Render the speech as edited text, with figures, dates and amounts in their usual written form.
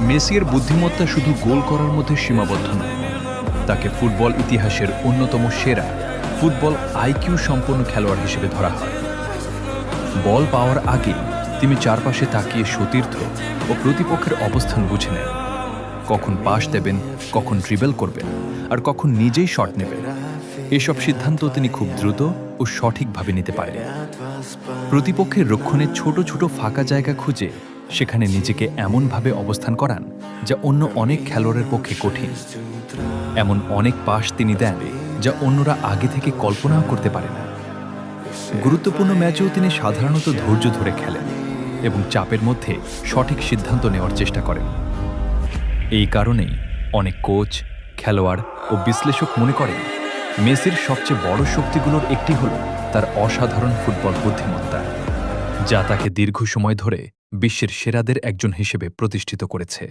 মেসির বুদ্ধিমত্তা শুধু গোল করার মধ্যে সীমাবদ্ধ নয়, তাকে ফুটবল ইতিহাসের অন্যতম সেরা ফুটবল আইকিউ সম্পন্ন খেলোয়াড় হিসেবে ধরা হয়। বল পাওয়ার আগে তিনি চারপাশে তাকিয়ে সতীর্থ ও প্রতিপক্ষের অবস্থান বুঝে নেন, কখন পাস দেবেন, কখন ড্রিবল করবেন আর কখন নিজেই শট নেবেন। এসব সিদ্ধান্ত তিনি খুব দ্রুত ও সঠিকভাবে নিতে পারেন। প্রতিপক্ষের রক্ষণে ছোট ছোট ফাঁকা জায়গা খুঁজে সেখানে নিজেকে এমনভাবে অবস্থান করান যা অন্য অনেক খেলোয়াড়ের পক্ষে কঠিন। এমন অনেক পাস তিনি দেন যা অন্যরা আগে থেকে কল্পনাও করতে পারে না। গুরুত্বপূর্ণ ম্যাচেও তিনি সাধারণত ধৈর্য ধরে খেলেন এবং চাপের মধ্যে সঠিক সিদ্ধান্ত নেওয়ার চেষ্টা করেন। এই কারণেই অনেক কোচ, খেলোয়াড় ও বিশ্লেষক মনে করেন মেসির সবচেয়ে বড় শক্তিগুলোর একটি হল তার অসাধারণ ফুটবল বুদ্ধিমত্তা, যা তাকে দীর্ঘ সময় ধরে বিশ্বের সেরাদের একজন হিসেবে প্রতিষ্ঠিত করেছে।